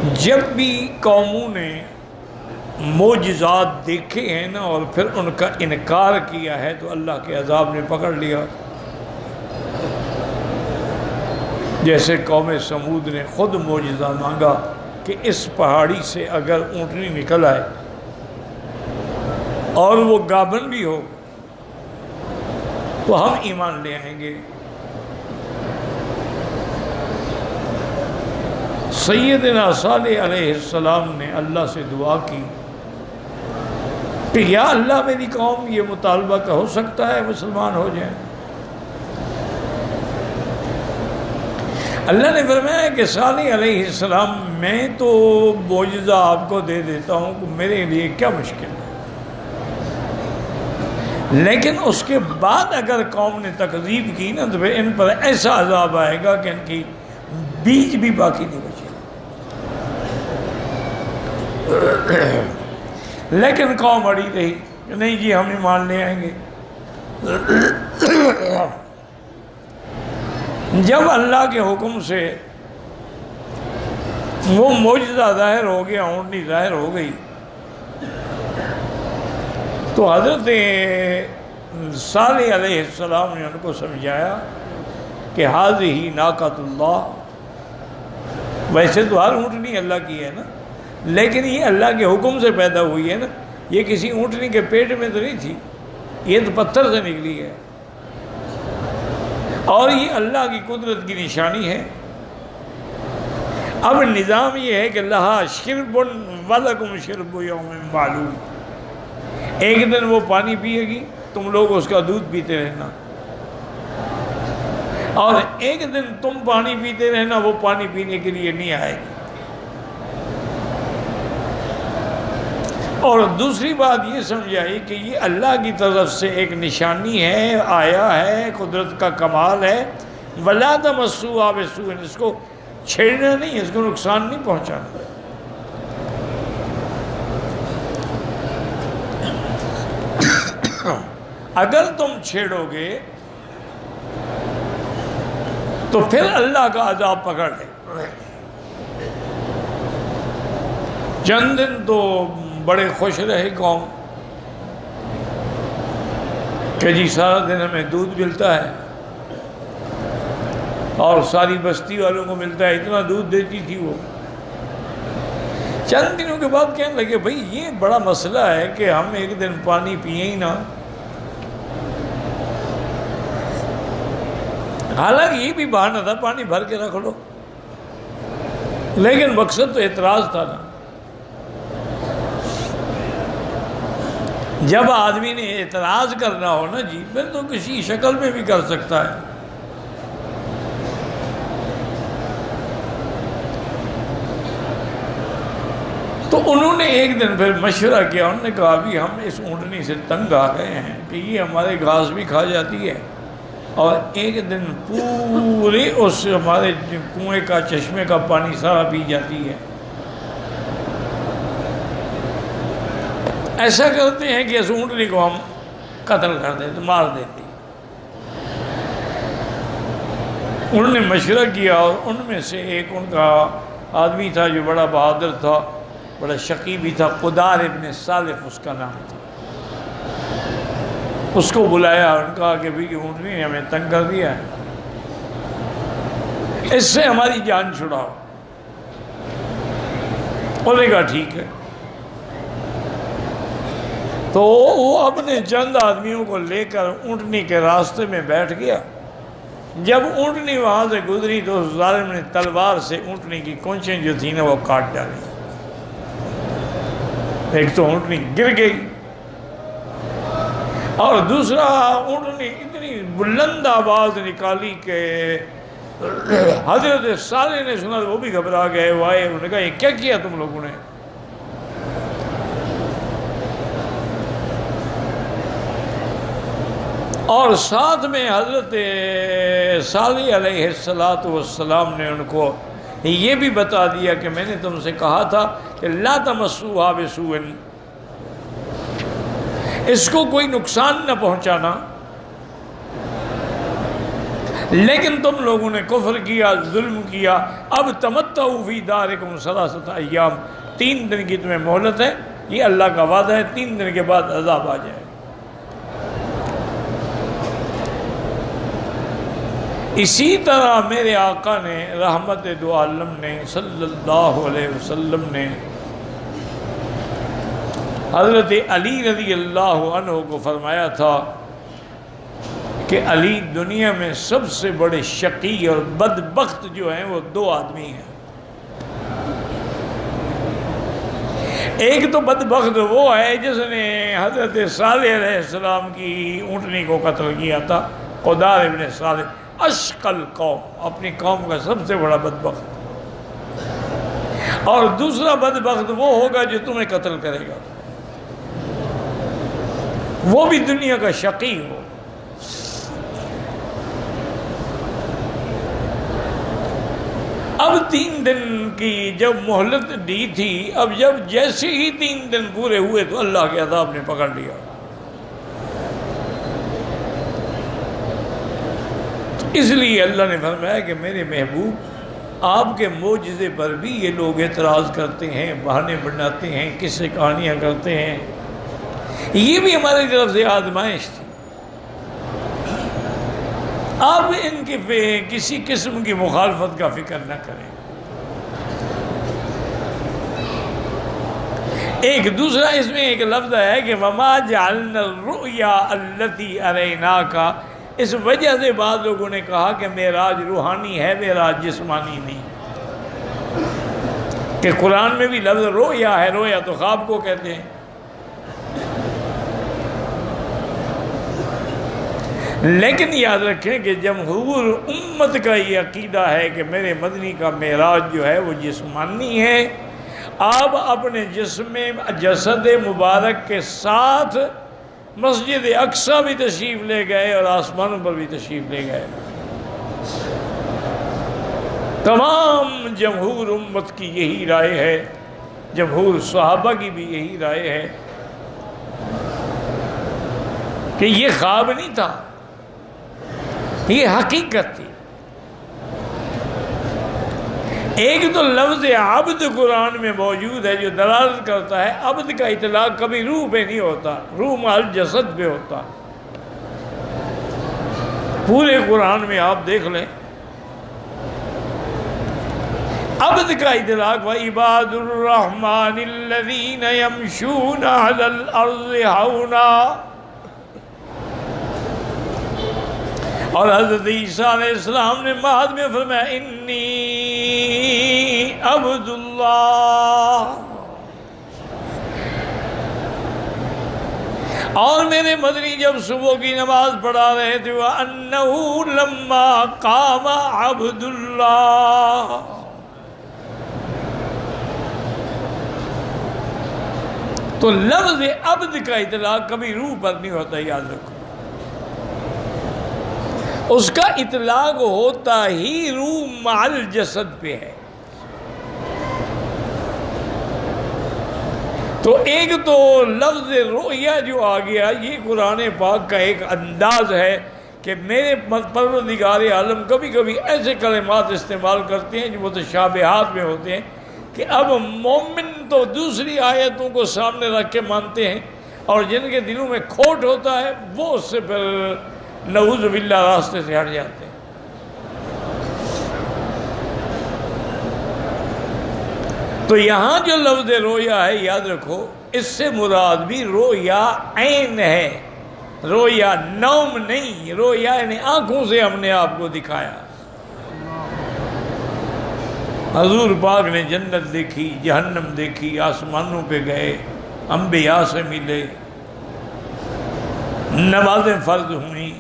جب بھی قوموں نے معجزات دیکھے ہیں نا اور پھر ان کا انکار کیا ہے تو اللہ کے عذاب نے پکڑ لیا. جیسے قوم سمود نے خود معجزہ مانگا کہ اس پہاڑی سے اگر اونٹنی نکل آئے اور وہ گابن بھی ہو تو ہم ایمان لے آئیں گے. سیدنا صالح علیہ السلام نے اللہ سے دعا کی کہ یا اللہ میری قوم یہ مطالبہ کا ہو سکتا ہے مسلمان ہو جائیں. اللہ نے فرمایا کہ صالح علیہ السلام میں تو معجزہ آپ کو دے دیتا ہوں کہ میرے لیے کیا مشکل ہے، لیکن اس کے بعد اگر قوم نے تکذیب کی نا تو پھر ان پر ایسا عذاب آئے گا کہ ان کی بیج بھی باقی نہیں بچے. لیکن قوم اڑی رہی کہ نہیں جی ہم ایمان لے آئیں گے. جب اللہ کے حکم سے وہ معجزہ ظاہر ہو گیا، اونٹنی ظاہر ہو گئی، تو حضرت صالح علیہ السلام نے ان کو سمجھایا کہ ھذہ ناقۃ اللہ. ویسے تو ہر اونٹنی اللہ کی ہے نا، لیکن یہ اللہ کے حکم سے پیدا ہوئی ہے نا، یہ کسی اونٹنی کے پیٹ میں تو نہیں تھی، یہ تو پتھر سے نکلی ہے، اور یہ اللہ کی قدرت کی نشانی ہے. اب نظام یہ ہے کہ لہا شرب ولکم شرب یوم معلوم، ایک دن وہ پانی پیے گی، تم لوگ اس کا دودھ پیتے رہنا، اور ایک دن تم پانی پیتے رہنا، وہ پانی پینے کے لیے نہیں آئے گی. اور دوسری بات یہ سمجھائی کہ یہ اللہ کی طرف سے ایک نشانی ہے، آیا ہے، قدرت کا کمال ہے. وَلَا تَمَسُّوهَا بِسُوءٍ، اس کو چھیڑنا نہیں، اس کو نقصان نہیں پہنچانا. اگر تم چھیڑو گے تو پھر اللہ کا عذاب پکڑ لے. چند دن تو بڑے خوش رہے قوم کہ جی سارا دن ہمیں دودھ ملتا ہے اور ساری بستی والوں کو ملتا ہے، اتنا دودھ دیتی تھی وہ. چند دنوں کے بعد کہنے لگے بھئی یہ بڑا مسئلہ ہے کہ ہم ایک دن پانی پیئیں ہی نہ. حالانکہ یہ بھی بہانہ تھا، پانی بھر کے رکھ لو، لیکن مقصد تو اعتراض تھا نا. جب آدمی نے اعتراض کرنا ہو نا جی، پھر تو کسی شکل میں بھی کر سکتا ہے. تو انہوں نے ایک دن پھر مشورہ کیا، انہوں نے کہا بھی ہم اس اونٹنی سے تنگ آ گئے ہیں کہ یہ ہمارے گھاس بھی کھا جاتی ہے، اور ایک دن پورے اس ہمارے کنویں کا چشمے کا پانی سارا پی جاتی ہے. ایسا کرتے ہیں کہ اس اونٹنی کو ہم قتل کر دیتے، مار دیتے. انہوں نے مشورہ کیا، اور ان میں سے ایک ان کا آدمی تھا جو بڑا بہادر تھا، بڑا شقی بھی تھا، قدار ابن سالف اس کا نام تھا. اس کو بلایا اور کہا کہ بھی اونٹنی نے ہمیں تنگ کر دیا ہے، اس سے ہماری جان چھڑاؤ. انہوں نے کہا ٹھیک ہے. تو وہ اپنے چند آدمیوں کو لے کر اونٹنی کے راستے میں بیٹھ گیا. جب اونٹنی وہاں سے گزری تو اس ظالم نے تلوار سے اونٹنی کی کونچیں جو تھیں نا وہ کاٹ ڈالی. ایک تو اونٹنی گر گئی، اور دوسرا اونٹنی اتنی بلند آواز نکالی کہ حضرت صالح نے سنا، وہ بھی گھبرا گئے. وہ آئے، انہوں نے کہا یہ کیا کیا تم لوگوں نے؟ اور ساتھ میں حضرت صالح علیہ السلام نے ان کو یہ بھی بتا دیا کہ میں نے تم سے کہا تھا کہ لا تمسوها بسوء، اس کو کوئی نقصان نہ پہنچانا. لیکن تم لوگوں نے کفر کیا، ظلم کیا، اب تمتعوا فی دارکم ثلاثۃ ایام، 3 دن کی تمہیں مہلت ہے، یہ اللہ کا وعدہ ہے، 3 دن کے بعد عذاب آ جائے۔ اسی طرح میرے آقا نے رحمت دو عالم نے صلی اللہ علیہ وسلم نے حضرت علی رضی اللہ عنہ کو فرمایا تھا کہ علی دنیا میں سب سے بڑے شقی اور بدبخت جو ہیں وہ 2 آدمی ہیں۔ ایک تو بدبخت وہ ہے جس نے حضرت صالح علیہ السلام کی اونٹنی کو قتل کیا تھا، قدار ابن صالح، اشقل قوم، اپنی قوم کا سب سے بڑا بدبخت۔ اور دوسرا بدبخت وہ ہوگا جو تمہیں قتل کرے گا، وہ بھی دنیا کا شقی ہو۔ اب 3 دن کی جب مہلت دی تھی، اب جب جیسے ہی 3 دن پورے ہوئے تو اللہ کے عذاب نے پکڑ لیا۔ اس لیے اللہ نے فرمایا کہ میرے محبوب، آپ کے معجزے پر بھی یہ لوگ اعتراض کرتے ہیں، بہانے بناتے ہیں، قصے کہانیاں کرتے ہیں، یہ بھی ہماری طرف سے آزمائش تھی۔ آپ ان کی کسی قسم کی مخالفت کا فکر نہ کریں۔ ایک دوسرا اس میں ایک لفظ ہے کہ وَمَا جَعَلْنَا الرُّؤْيَا الَّتِي أَرَيْنَاكَ، اس وجہ سے بعض لوگوں نے کہا کہ معراج روحانی ہے، معراج جسمانی نہیں، کہ قرآن میں بھی لفظ رؤیا ہے، رؤیا تو خواب کو کہتے ہیں۔ لیکن یاد رکھیں کہ جمہور امت کا یہ عقیدہ ہے کہ میرے مدنی کا معراج جو ہے وہ جسمانی ہے۔ آپ اپنے جسد مبارک کے ساتھ مسجد اقصی بھی تشریف لے گئے اور آسمانوں پر بھی تشریف لے گئے۔ تمام جمہور امت کی یہی رائے ہے، جمہور صحابہ کی بھی یہی رائے ہے کہ یہ خواب نہیں تھا، یہ حقیقت تھی۔ ایک تو لفظ عبد قرآن میں موجود ہے جو دلالت کرتا ہے عبد کا اطلاق کبھی روح پہ نہیں ہوتا، روح مال جسد پہ ہوتا۔ پورے قرآن میں آپ دیکھ لیں عبد کا اطلاق وَعِبَادُ الرَّحْمَنِ الَّذِينَ يَمْشُونَ عَلَى الْأَرْضِ هَوْنًا، اور حضرت عیسیٰ علیہ السلام نے مہد میں فرمایا انی عبد اللہ، اور میرے مدنی جب صبح کی نماز پڑھا رہے تھے وَأَنَّهُ لَمَّا قَامَ عَبْدُ اللَّهِ، تو لفظ عبد کا اطلاق کبھی روح پر نہیں ہوتا، یاد رکھو، اس کا اطلاق ہوتا ہی روح مع الجسد پہ ہے۔ تو ایک تو لفظ رؤیا جو آ گیا، یہ قرآن پاک کا ایک انداز ہے کہ میرے پروردگار عالم کبھی کبھی ایسے کلمات استعمال کرتے ہیں جو متشابہات میں ہوتے ہیں، کہ اب مومن تو دوسری آیتوں کو سامنے رکھ کے مانتے ہیں، اور جن کے دلوں میں کھوٹ ہوتا ہے وہ اس سے پھر نعوذ باللہ راستے سے ہٹ جاتے ہیں۔ تو یہاں جو لفظ رویا ہے یاد رکھو، اس سے مراد بھی رویا عین ہے، رویا نوم نہیں، رویا یعنی آنکھوں سے ہم نے آپ کو دکھایا۔ حضور پاک نے جنت دیکھی، جہنم دیکھی، آسمانوں پہ گئے، انبیاء سے ملے، نمازیں فرض ہوئیں،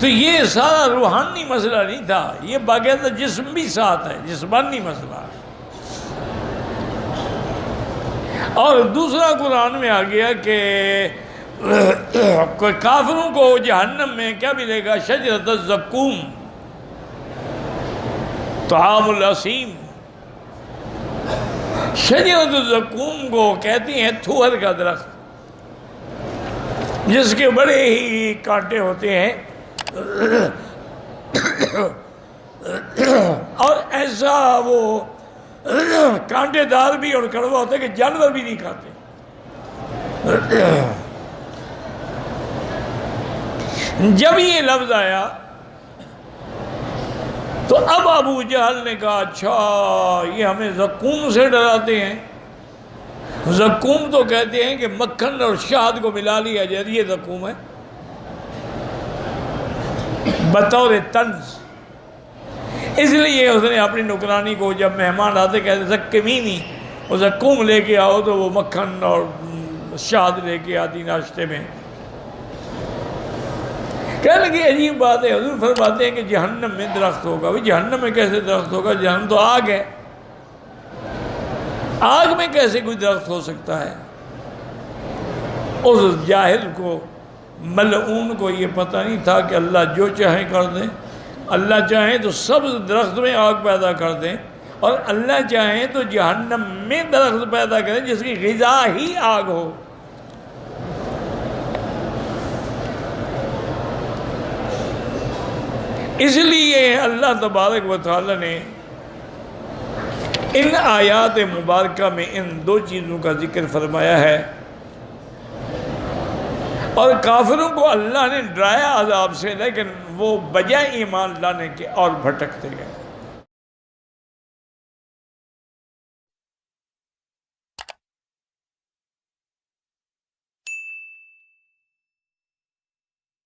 تو یہ سارا روحانی مسئلہ نہیں تھا، یہ باقاعدہ جسم بھی ساتھ ہے، جسمانی مسئلہ۔ اور دوسرا قرآن میں آ گیا کہ کافروں کو جہنم میں کیا ملے گا؟ شجرۃ الزقوم، طعام الاسیم۔ شجرۃ الزقوم کو کہتے ہیں تھوہر کا درخت، جس کے بڑے ہی کانٹے ہوتے ہیں، اور ایسا وہ کانٹے دار بھی اور کڑوا ہوتا ہے کہ جانور بھی نہیں کھاتے۔ جب یہ لفظ آیا تو اب ابو جہل نے کہا اچھا یہ ہمیں زقوم سے ڈراتے ہیں۔ زقوم تو کہتے ہیں کہ مکھن اور شہد کو ملا لیا جائے، یہ زقوم ہے بطور طنز۔ اس لیے اس نے اپنی نوکرانی کو جب مہمان آتے کہتے زکمینی، وہ زقوم لے کے آؤ تو وہ مکھن اور شہد لے کے آتی ناشتے میں۔ کہنے لگے عجیب بات ہے، حضور فرماتے ہیں کہ جہنم میں درخت ہوگا۔ جہنم میں کیسے درخت ہوگا؟ جہنم تو آگ ہے، آگ میں کیسے کوئی درخت ہو سکتا ہے؟ اس جاہل کو، ملعون کو یہ پتہ نہیں تھا کہ اللہ جو چاہیں کر دیں۔ اللہ چاہیں تو سبز درخت میں آگ پیدا کر دیں، اور اللہ چاہیں تو جہنم میں درخت پیدا کریں جس کی غذا ہی آگ ہو۔ اس لیے اللہ تبارک و تعالی نے ان آیات مبارکہ میں ان دو چیزوں کا ذکر فرمایا ہے، اور کافروں کو اللہ نے ڈرایا عذاب سے، لیکن وہ بجائے ایمان لانے کے اور بھٹکتے گئے۔